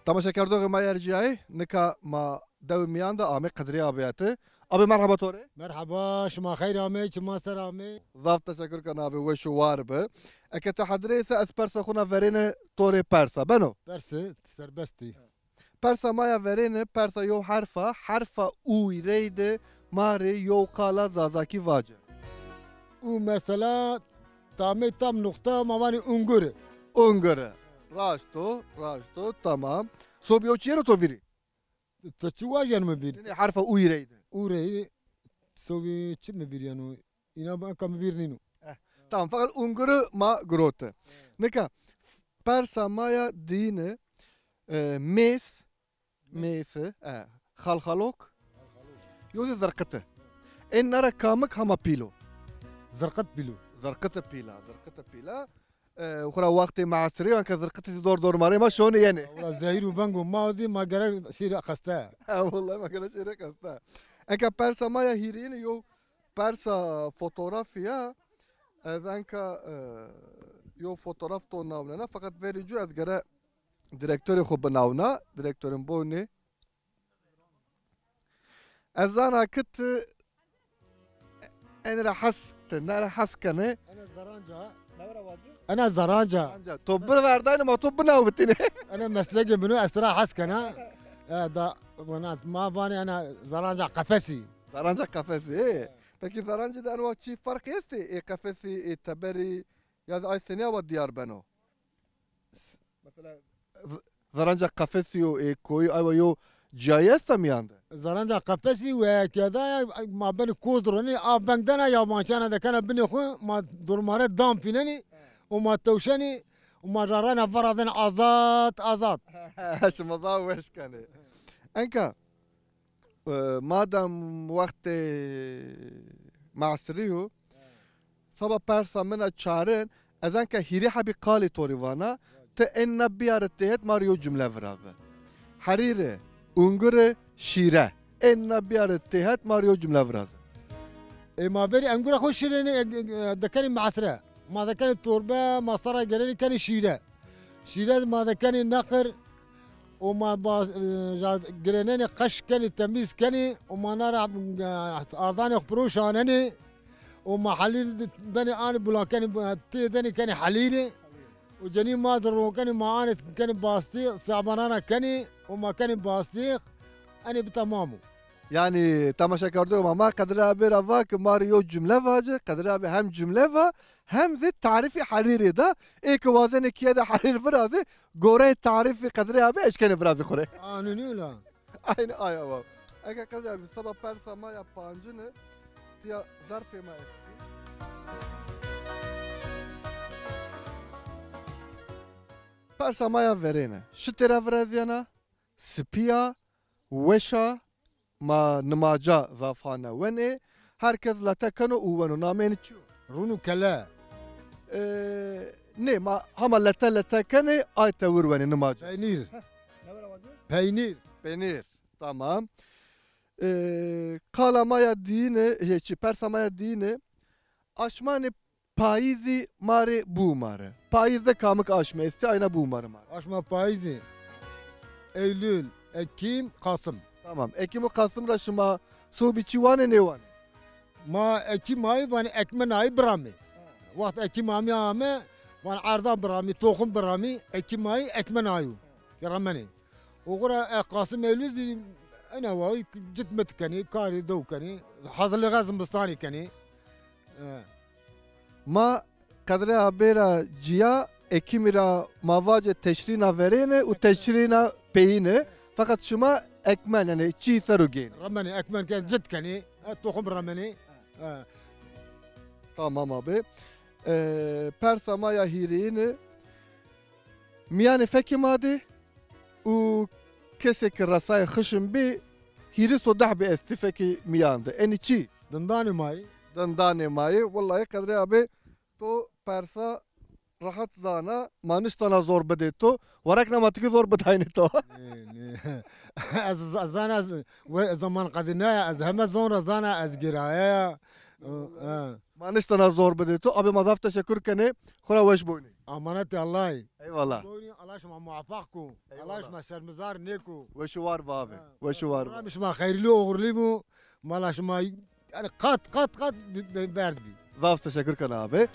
تماشا کردو ما يرجعي نكا ما دو ميان دا آمي قدري آبياتي أبي مرحبا توري مرحبا شما خير عمي شما سر عمي ضبط تشكر كان أبي وشو وارب أكتا حدريسة أسبرسا خونا فرينة توري برسا بنو بس سربستي برسا مايا فرينة برسا يو حرفا او يريد ماري يو قالا زازاكي واجه ومرسلا تامي تام نقطة ماماني انجر انجر راشتو تمام صوب يو تشيرو تو فيري تشواجن مبير يعني حرفا او يريد اوري تسوي تشم مبير يعني انا بقى كم بيرنينو tamam fakat Ungur ma grote. Neka Persa maya dine mes خالخالوك يوزي زرقته إن نرى كامك هما بيلو زرقت بلو زرقته بيلا وخلا وقتي مع سريان كزرقتي دور ماري ما شون يعني والله زهير وبنجو ما ودي ما قرر شيء خسته والله ما قال شيء كاستا انك بيرسا مايا هيرين يو بيرسا فوتوغرافيا از انکا یو فوتوراف تو ناونه فقط وریجو از گره دیرکتوری خوب ناونه دیرکتورم بونه از انا کت انا حس کنه انا زرانجا تو بر وردان ما تو بناو بتني انا مسلقي منو اسرا حس کنه دا ما باني انا زرانجا قفسي Peki Zarancı'dan o çift fark etse kafesi taberi ya da ay sene var diyar beno. Mesela Zarancı kafesi o koyu ay yo cayesta mı yandı? زرانجا قفسي وكذا ما بين كوزرني بنكدنا يا ما كان هذا كان بني خو ما درمارة دام فينني وما توشني وما جرانا فرضن azat. Şu mazal وش كان. Anka madem vakti معسريو صبا برسا منا تشارين اذن كهيري حبي قالي توريوانا تأن بيارتهت ماريو جملة فرازة حريري انجري شيرة ان بيارتهت ماريو جملة فرازة ما بري انجري خوش شيرين دكاني معسرة ما دكاني توربة ما صار جريني كاني شيرة ما دكاني نقر وما جريناني قش كاني تميز كاني وما نرى أرضاني خبروش عناني وما حليل بني أنا بلا كاني تيدني كاني حليلي وجاني ما درو كاني معاني كاني باستيق صعبانانا كاني وما كاني باستيق أنا بتمامه يعني تماشا كردو ما قدر أبي رفاك ماريو جملة فاجة قدر أبي هم جملة فا هم زي تعريفي حريري ده إيك وازن كيا ده حرير فرازي غوري تعريفي قدر أبي إيش كان فرازي خوري أنا نيولا أين آيا باب أكا قدر أبي سبب برسا ما يا بانجنة تيا ظرف ما استي برسا ما يا فرينة شترا فرازيانا سبيا وشا ما نماجا ضافانا وني هركز لا تكنو ونو نامين تشو رونو كلا ني ما هما لتا كني اي تور وني نماجا بينير تمام قال ما يدينه هيك برسا ما يدينه aşmani paizi mare bu mare paizde kamık aşma esti ayna bu mare aşma paizi Eylül Ekim Kasım tamam Ekim ve Kasım raşıma su biçivane ne var ما Ekim ayı van ekmen ayı brami وقت Ekim ayı ama van arda brami tohum brami Ekim ayı ekmen ayı yaramani وغرا قاسم Eylül أنا واي جت متكني كاري دو كني حصل لي غاز بستاني كني ما قدر أبيرا جيا Ekimira mavace teşrina verene u teşrina peyine fakat şuma ekmen yani çiğ sarugin. Ramani ekmen kan jet kani tohum ramani. Tamam abi. Persama ya hirini miyane fekimadi u kesek rasay khışım bi hiri sodah bi estifeki miyande. Eni çiğ. Dındani mai. Vallahi kadri abi to persa rahat zana maniştana zor bedeto warak namatiki zor bedayneto az zana zaman qadina az hama zona zana az giraya maniştana zor bedeto abi mazaf teşekkür kene khura weş boyni amanati Allah eyvallah Allah şuma muvaffak ku. Eyvallah. Allah şuma şermizar ne ku. Ve şu var abi. Ve şu var. Allah şuma hayırlı uğurlu bu. Mala şuma yani kat berdi. Zaf teşekkür kan abi.